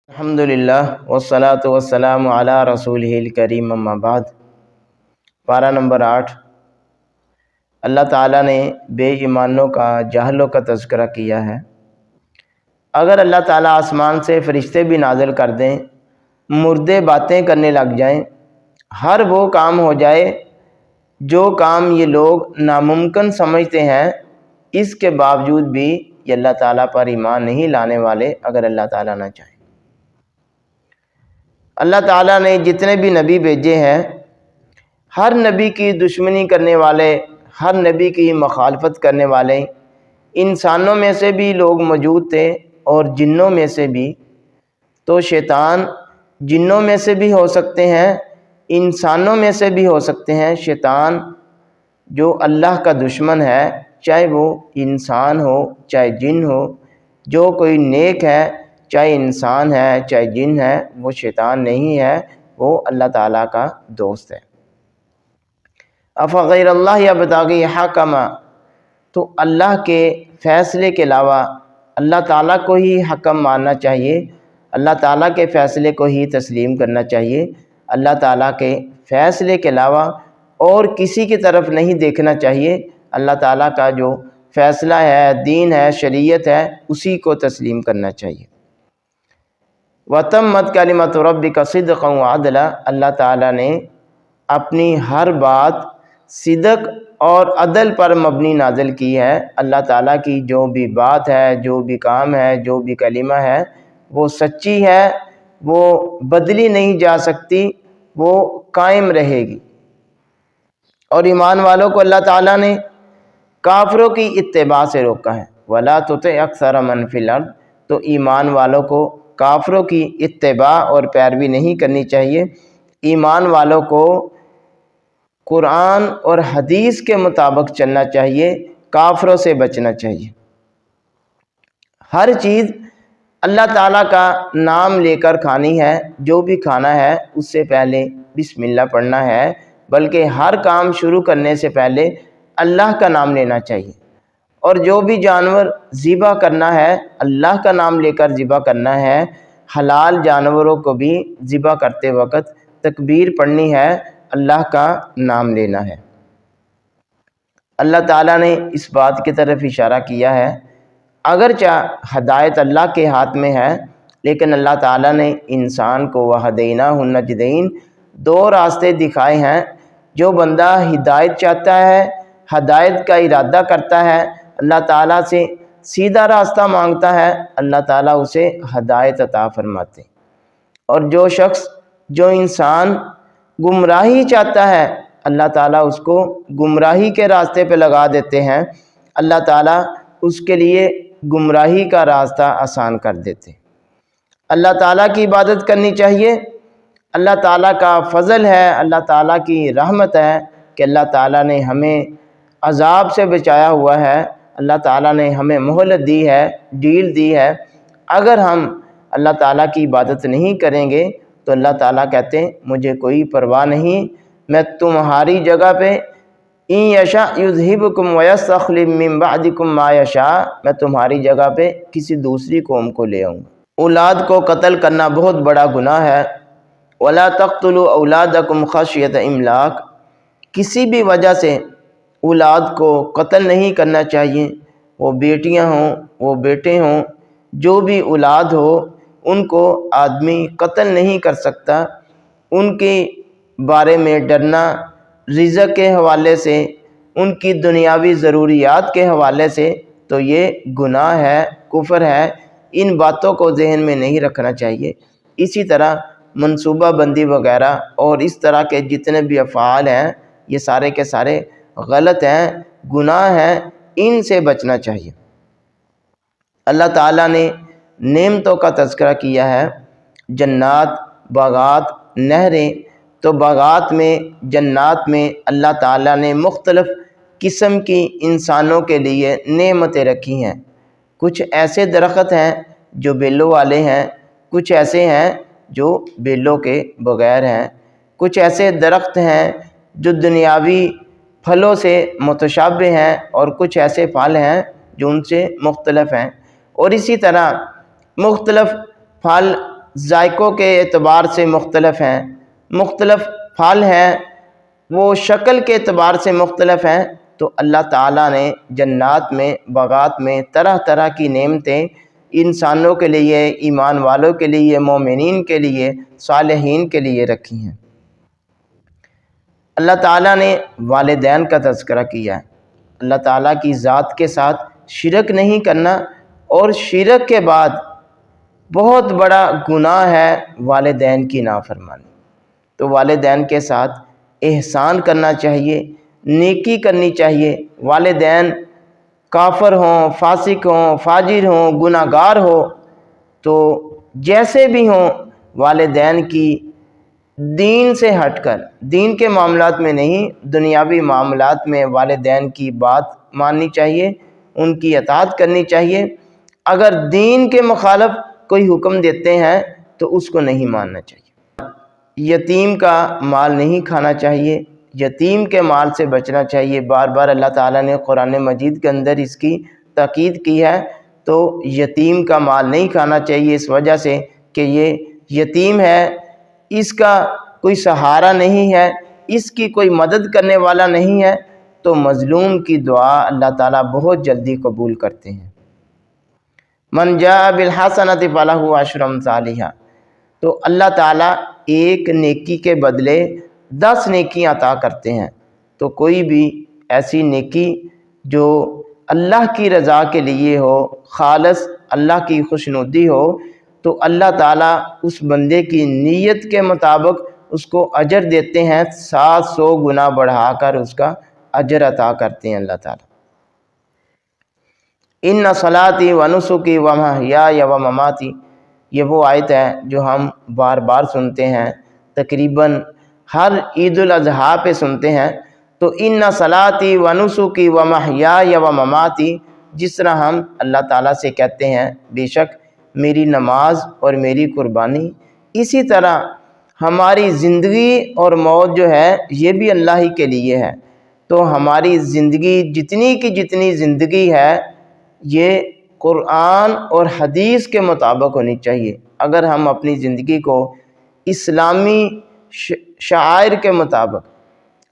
الحمدللہ والصلاۃ والسلام علی رسولہ الکریم اما بعد۔ پارہ نمبر 8۔ اللہ تعالیٰ نے بے ایمانوں کا جاہلوں کا تذکرہ کیا ہے۔ اگر اللہ تعالیٰ آسمان سے فرشتے بھی نازل کر دیں، مردے باتیں کرنے لگ جائیں، ہر وہ کام ہو جائے جو کام یہ لوگ ناممکن سمجھتے ہیں، اس کے باوجود بھی یہ اللہ تعالیٰ پر ایمان نہیں لانے والے اگر اللہ تعالیٰ نہ چاہیں۔ اللہ تعالیٰ نے جتنے بھی نبی بھیجے ہیں، ہر نبی کی دشمنی کرنے والے، ہر نبی کی مخالفت کرنے والے انسانوں میں سے بھی لوگ موجود تھے اور جنوں میں سے بھی۔ تو شیطان جنوں میں سے بھی ہو سکتے ہیں، انسانوں میں سے بھی ہو سکتے ہیں۔ شیطان جو اللہ کا دشمن ہے، چاہے وہ انسان ہو چاہے جن ہو، جو کوئی نیک ہے چاہے انسان ہے چاہے جن ہے، وہ شیطان نہیں ہے، وہ اللہ تعالیٰ کا دوست ہے۔ افغیر اللہ یبتغی حکما، تو اللہ کے فیصلے کے علاوہ اللہ تعالیٰ کو ہی حکم ماننا چاہیے، اللہ تعالیٰ کے فیصلے کو ہی تسلیم کرنا چاہیے۔ اللہ تعالیٰ کے فیصلے کے علاوہ اور کسی کی طرف نہیں دیکھنا چاہیے۔ اللہ تعالیٰ کا جو فیصلہ ہے، دین ہے، شریعت ہے، اسی کو تسلیم کرنا چاہیے۔ وَتَمَّتْ كَلِمَةُ رَبِّكَ صِدْقًا وَعَدْلًا، اللہ تعالیٰ نے اپنی ہر بات صدق اور عدل پر مبنی نازل کی ہے۔ اللہ تعالیٰ کی جو بھی بات ہے، جو بھی کام ہے، جو بھی کلمہ ہے، وہ سچی ہے، وہ بدلی نہیں جا سکتی، وہ قائم رہے گی۔ اور ایمان والوں کو اللہ تعالیٰ نے کافروں کی اتباع سے روکا ہے۔ وَلَا تُطِعْ أَكْثَرَ مَنْ فِي الْأَرْضِ، تو ایمان والوں کو کافروں کی اتباع اور پیروی نہیں کرنی چاہیے۔ ایمان والوں کو قرآن اور حدیث کے مطابق چلنا چاہیے، کافروں سے بچنا چاہیے۔ ہر چیز اللہ تعالیٰ کا نام لے کر کھانی ہے، جو بھی کھانا ہے اس سے پہلے بسم اللہ پڑھنا ہے، بلکہ ہر کام شروع کرنے سے پہلے اللہ کا نام لینا چاہیے۔ اور جو بھی جانور ذبح کرنا ہے، اللہ کا نام لے کر ذبح کرنا ہے۔ حلال جانوروں کو بھی ذبح کرتے وقت تکبیر پڑھنی ہے، اللہ کا نام لینا ہے۔ اللہ تعالیٰ نے اس بات کی طرف اشارہ کیا ہے، اگرچہ ہدایت اللہ کے ہاتھ میں ہے، لیکن اللہ تعالیٰ نے انسان کو وَہَدَيْنَاهُ النَّجْدَيْنِ، دو راستے دکھائے ہیں۔ جو بندہ ہدایت چاہتا ہے، ہدایت کا ارادہ کرتا ہے، اللہ تعالیٰ سے سیدھا راستہ مانگتا ہے، اللہ تعالیٰ اسے ہدایت عطا فرماتے۔ اور جو شخص، جو انسان گمراہی چاہتا ہے، اللہ تعالیٰ اس کو گمراہی کے راستے پہ لگا دیتے ہیں، اللہ تعالیٰ اس کے لیے گمراہی کا راستہ آسان کر دیتے۔ اللہ تعالیٰ کی عبادت کرنی چاہیے۔ اللہ تعالیٰ کا فضل ہے، اللہ تعالیٰ کی رحمت ہے کہ اللہ تعالیٰ نے ہمیں عذاب سے بچایا ہوا ہے، اللہ تعالیٰ نے ہمیں مہلت دی ہے، ڈیل دی ہے۔ اگر ہم اللہ تعالیٰ کی عبادت نہیں کریں گے تو اللہ تعالیٰ کہتے ہیں مجھے کوئی پرواہ نہیں، میں تمہاری جگہ پہ ان یشاء یذہبکم ویستخلف من بعدکم ما یشاء، میں تمہاری جگہ پہ کسی دوسری قوم کو لے آؤں گا۔ اولاد کو قتل کرنا بہت بڑا گناہ ہے۔ وَلَا تَقْتُلُوا أَوْلَادَكُمْ خَشْيَةَ إِمْلَاقٍ، کسی بھی وجہ سے اولاد کو قتل نہیں کرنا چاہیے، وہ بیٹیاں ہوں، وہ بیٹے ہوں، جو بھی اولاد ہو، ان کو آدمی قتل نہیں کر سکتا۔ ان کے بارے میں ڈرنا رزق کے حوالے سے، ان کی دنیاوی ضروریات کے حوالے سے، تو یہ گناہ ہے، کفر ہے۔ ان باتوں کو ذہن میں نہیں رکھنا چاہیے۔ اسی طرح منصوبہ بندی وغیرہ اور اس طرح کے جتنے بھی افعال ہیں، یہ سارے کے سارے غلط ہیں، گناہ ہیں، ان سے بچنا چاہیے۔ اللہ تعالیٰ نے نعمتوں کا تذکرہ کیا ہے، جنات، باغات، نہریں۔ تو باغات میں، جنات میں اللہ تعالیٰ نے مختلف قسم کی انسانوں کے لیے نعمتیں رکھی ہیں۔ کچھ ایسے درخت ہیں جو بیلوں والے ہیں، کچھ ایسے ہیں جو بیلوں کے بغیر ہیں، کچھ ایسے درخت ہیں جو دنیاوی پھلوں سے متشابہ ہیں، اور کچھ ایسے پھل ہیں جو ان سے مختلف ہیں۔ اور اسی طرح مختلف پھل ذائقوں کے اعتبار سے مختلف ہیں، مختلف پھل ہیں، وہ شکل کے اعتبار سے مختلف ہیں، تو اللہ تعالیٰ نے جنات میں، باغات میں طرح طرح کی نعمتیں انسانوں کے لیے، ایمان والوں کے لیے، مومنین کے لیے، صالحین کے لیے رکھی ہیں۔ اللہ تعالیٰ نے والدین کا تذکرہ کیا ہے۔ اللہ تعالیٰ کی ذات کے ساتھ شرک نہیں کرنا، اور شرک کے بعد بہت بڑا گناہ ہے والدین کی نافرمانی۔ تو والدین کے ساتھ احسان کرنا چاہیے، نیکی کرنی چاہیے۔ والدین کافر ہوں، فاسق ہوں، فاجر ہوں، گناہ گار ہو، تو جیسے بھی ہوں والدین کی دین سے ہٹ کر، دین کے معاملات میں نہیں، دنیاوی معاملات میں والدین کی بات ماننی چاہیے، ان کی اطاعت کرنی چاہیے۔ اگر دین کے مخالف کوئی حکم دیتے ہیں تو اس کو نہیں ماننا چاہیے۔ یتیم کا مال نہیں کھانا چاہیے، یتیم کے مال سے بچنا چاہیے۔ بار بار اللہ تعالیٰ نے قرآن مجید کے اندر اس کی تاکید کی ہے۔ تو یتیم کا مال نہیں کھانا چاہیے، اس وجہ سے کہ یہ یتیم ہے، اس کا کوئی سہارا نہیں ہے، اس کی کوئی مدد کرنے والا نہیں ہے، تو مظلوم کی دعا اللہ تعالیٰ بہت جلدی قبول کرتے ہیں۔ من جاء بالحسنۃ فلہ عشر امثالھا، تو اللہ تعالیٰ ایک نیکی کے بدلے 10 نیکیاں عطا کرتے ہیں۔ تو کوئی بھی ایسی نیکی جو اللہ کی رضا کے لیے ہو، خالص اللہ کی خوشنودی ہو، تو اللہ تعالیٰ اس بندے کی نیت کے مطابق اس کو اجر دیتے ہیں، 700 گنا بڑھا کر اس کا اجر عطا کرتے ہیں اللہ تعالیٰ۔ ان صلاتی و نسکی و محیای و مماتی، یہ وہ آیت ہے جو ہم بار بار سنتے ہیں، تقریباً ہر عید الاضحیٰ پہ سنتے ہیں۔ تو ان صلاتی و نسکی و محیای و مماتی، جس طرح ہم اللہ تعالیٰ سے کہتے ہیں بے شک میری نماز اور میری قربانی، اسی طرح ہماری زندگی اور موت جو ہے یہ بھی اللہ ہی کے لیے ہے۔ تو ہماری زندگی جتنی کی جتنی زندگی ہے یہ قرآن اور حدیث کے مطابق ہونی چاہیے۔ اگر ہم اپنی زندگی کو اسلامی شعائر کے مطابق،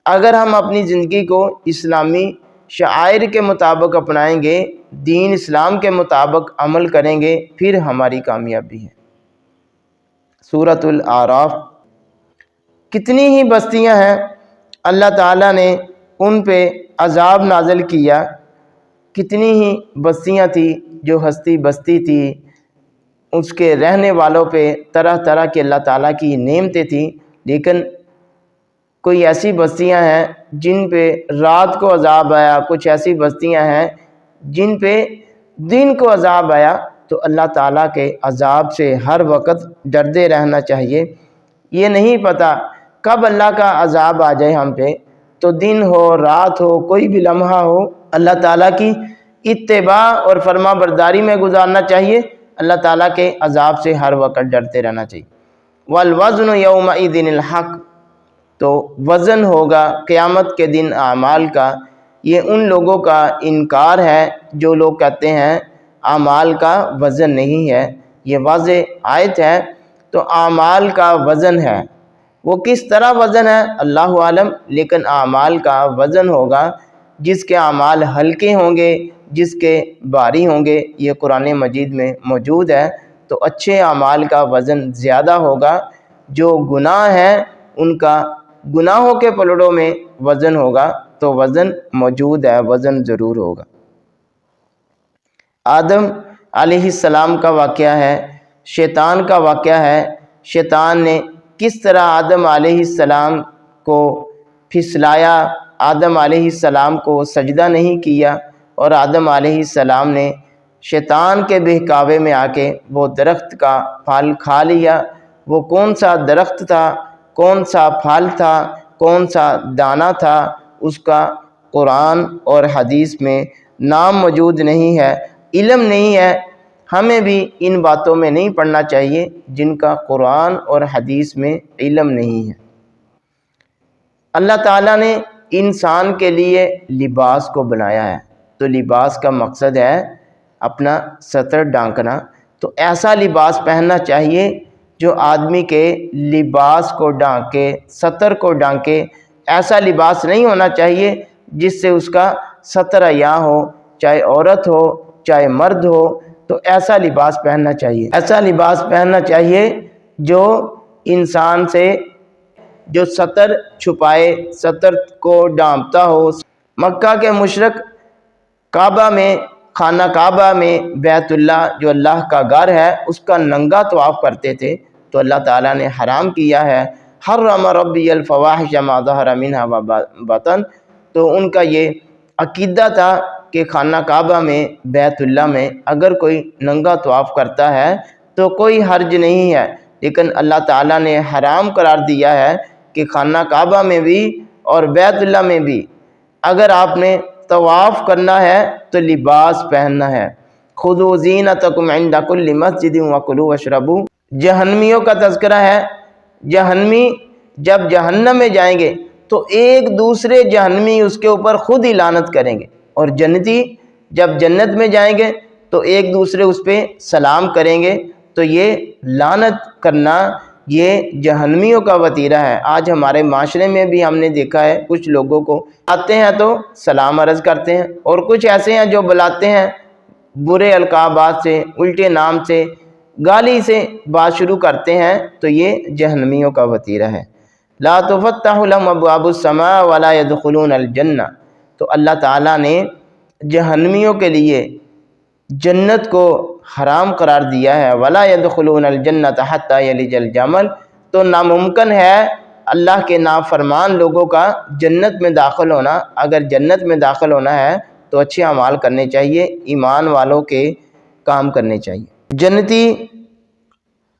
اگر ہم اپنی زندگی کو اسلامی شعائر کے مطابق اپنائیں گے، دین اسلام کے مطابق عمل کریں گے، پھر ہماری کامیابی ہے۔ سورۃ الاعراف، کتنی ہی بستیاں ہیں اللہ تعالیٰ نے ان پہ عذاب نازل کیا، کتنی ہی بستیاں تھی جو ہستی بستی تھی، اس کے رہنے والوں پہ طرح طرح کے اللہ تعالیٰ کی نعمتیں تھیں، لیکن کوئی ایسی بستیاں ہیں جن پہ رات کو عذاب آیا، کچھ ایسی بستیاں ہیں جن پہ دن کو عذاب آیا۔ تو اللہ تعالیٰ کے عذاب سے ہر وقت ڈرتے رہنا چاہیے۔ یہ نہیں پتہ کب اللہ کا عذاب آ جائے ہم پہ، تو دن ہو رات ہو کوئی بھی لمحہ ہو، اللہ تعالیٰ کی اتباع اور فرما برداری میں گزارنا چاہیے، اللہ تعالیٰ کے عذاب سے ہر وقت ڈرتے رہنا چاہیے۔ والوزن یومئذ الحق، تو وزن ہوگا قیامت کے دن اعمال کا۔ یہ ان لوگوں کا انکار ہے جو لوگ کہتے ہیں اعمال کا وزن نہیں ہے۔ یہ واضح آیت ہے۔ تو اعمال کا وزن ہے، وہ کس طرح وزن ہے اللہ عالم، لیکن اعمال کا وزن ہوگا جس کے اعمال ہلکے ہوں گے، جس کے بھاری ہوں گے، یہ قرآن مجید میں موجود ہے۔ تو اچھے اعمال کا وزن زیادہ ہوگا، جو گناہ ہیں ان کا گناہوں کے پلڑوں میں وزن ہوگا۔ تو وزن موجود ہے، وزن ضرور ہوگا۔ آدم علیہ السلام کا واقعہ ہے، شیطان کا واقعہ ہے۔ شیطان نے کس طرح آدم علیہ السلام کو پھسلایا، آدم علیہ السلام کو سجدہ نہیں کیا، اور آدم علیہ السلام نے شیطان کے بہکاوے میں آ کے وہ درخت کا پھل کھا لیا۔ وہ کون سا درخت تھا، کون سا پھل تھا، کون سا دانہ تھا، اس کا قرآن اور حدیث میں نام موجود نہیں ہے، علم نہیں ہے۔ ہمیں بھی ان باتوں میں نہیں پڑھنا چاہیے جن کا قرآن اور حدیث میں علم نہیں ہے۔ اللہ تعالیٰ نے انسان کے لیے لباس کو بنایا ہے، تو لباس کا مقصد ہے اپنا ستر ڈھانکنا۔ تو ایسا لباس پہننا چاہیے جو آدمی کے لباس کو ڈھانکے، ستر کو ڈھانکے۔ ایسا لباس نہیں ہونا چاہیے جس سے اس کا ستر عیاں ہو، چاہے عورت ہو چاہے مرد ہو، تو ایسا لباس پہننا چاہیے۔ ایسا لباس پہننا چاہیے جو انسان سے جو ستر چھپائے، ستر کو ڈھانپتا ہو۔ مکہ کے مشرک کعبہ میں، خانہ کعبہ میں، بیت اللہ جو اللہ کا گھر ہے، اس کا ننگا طواف کرتے تھے، تو اللہ تعالیٰ نے حرام کیا ہے۔ حرم ربی الفواحش ما ظہر منها وبطن، تو ان کا یہ عقیدہ تھا کہ خانہ کعبہ میں، بیت اللہ میں اگر کوئی ننگا طواف کرتا ہے تو کوئی حرج نہیں ہے، لیکن اللہ تعالیٰ نے حرام قرار دیا ہے کہ خانہ کعبہ میں بھی اور بیت اللہ میں بھی اگر آپ نے طواف کرنا ہے تو لباس پہننا ہے۔ خذوا زینتکم عند کل مسجد وکلوا واشربوا۔ جہنمیوں کا تذکرہ ہے۔ جہنمی جب جہنم میں جائیں گے تو ایک دوسرے جہنمی اس کے اوپر خود ہی لعنت کریں گے، اور جنتی جب جنت میں جائیں گے تو ایک دوسرے اس پہ سلام کریں گے۔ تو یہ لعنت کرنا یہ جہنمیوں کا وتیرہ ہے۔ آج ہمارے معاشرے میں بھی ہم نے دیکھا ہے، کچھ لوگوں کو آتے ہیں تو سلام عرض کرتے ہیں، اور کچھ ایسے ہیں جو بلاتے ہیں برے القابات سے، الٹے نام سے، گالی سے بات شروع کرتے ہیں، تو یہ جہنمیوں کا وتیرہ ہے۔ لا تفتح لهم ابواب السماء ولا يدخلون الجنہ، تو اللہ تعالیٰ نے جہنمیوں کے لیے جنت کو حرام قرار دیا ہے۔ ولا يدخلون الجنۃ حتى يلج الجمل، تو ناممکن ہے اللہ کے نافرمان لوگوں کا جنت میں داخل ہونا۔ اگر جنت میں داخل ہونا ہے تو اچھے اعمال کرنے چاہیے، ایمان والوں کے کام کرنے چاہیے۔ جنتی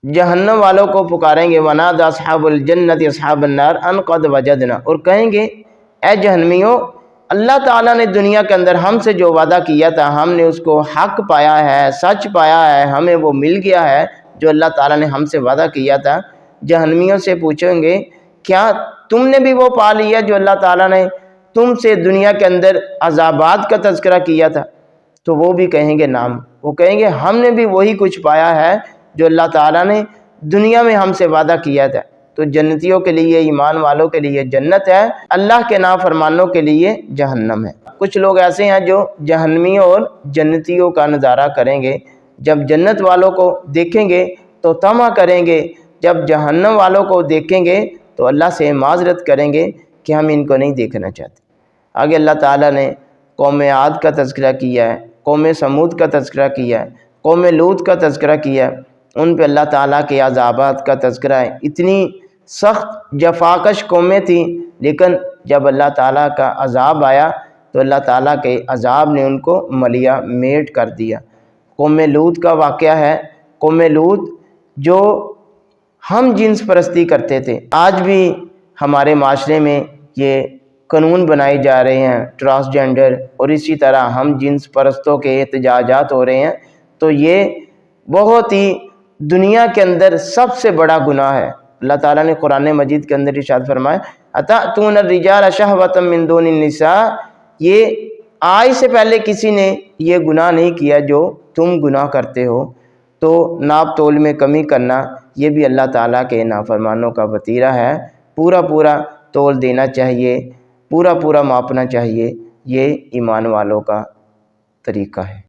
جہنم والوں کو پکاریں گے، وَنَادَى أَصْحَابُ الْجَنَّةِ أَصْحَابَ النَّارِ أَنْ قَدْ وَجَدْنَا، اور کہیں گے اے جہنمیوں، اللہ تعالیٰ نے دنیا کے اندر ہم سے جو وعدہ کیا تھا، ہم نے اس کو حق پایا ہے، سچ پایا ہے، ہمیں وہ مل گیا ہے جو اللہ تعالیٰ نے ہم سے وعدہ کیا تھا۔ جہنمیوں سے پوچھیں گے کیا تم نے بھی وہ پا لیا جو اللہ تعالیٰ نے تم سے دنیا کے اندر عذابات کا تذکرہ کیا تھا؟ تو وہ بھی کہیں گے نام، وہ کہیں گے ہم نے بھی وہی کچھ پایا ہے جو اللہ تعالیٰ نے دنیا میں ہم سے وعدہ کیا تھا۔ تو جنتیوں کے لیے، ایمان والوں کے لیے جنت ہے، اللہ کے نافرمانوں کے لیے جہنم ہے۔ کچھ لوگ ایسے ہیں جو جہنمیوں اور جنتیوں کا نظارہ کریں گے، جب جنت والوں کو دیکھیں گے تو طمع کریں گے، جب جہنم والوں کو دیکھیں گے تو اللہ سے معذرت کریں گے کہ ہم ان کو نہیں دیکھنا چاہتے۔ آگے اللہ تعالیٰ نے قوم عاد کا تذکرہ کیا ہے، قوم سمود کا تذکرہ کیا ہے، قوم لوط کا تذکرہ کیا ہے۔ ان پہ اللہ تعالیٰ کے عذابات کا تذکرہ ہے۔ اتنی سخت جفاکش قومیں تھیں، لیکن جب اللہ تعالیٰ کا عذاب آیا تو اللہ تعالیٰ کے عذاب نے ان کو ملیا میٹ کر دیا۔ قوم لوط کا واقعہ ہے۔ قوم لوط جو ہم جنس پرستی کرتے تھے، آج بھی ہمارے معاشرے میں یہ قانون بنائے جا رہے ہیں، ٹرانسجینڈر اور اسی طرح ہم جنس پرستوں کے احتجاجات ہو رہے ہیں، تو یہ بہت ہی دنیا کے اندر سب سے بڑا گناہ ہے۔ اللہ تعالیٰ نے قرآن مجید کے اندر ارشاد فرمایا اتأتون الرجال شہوۃ من دون النساء، یہ آج سے پہلے کسی نے یہ گناہ نہیں کیا جو تم گناہ کرتے ہو۔ تو ناپ تول میں کمی کرنا یہ بھی اللہ تعالیٰ کے نافرمانوں کا وتیرہ ہے۔ پورا پورا تول دینا چاہیے، پورا پورا ماپنا چاہیے، یہ ایمان والوں کا طریقہ ہے۔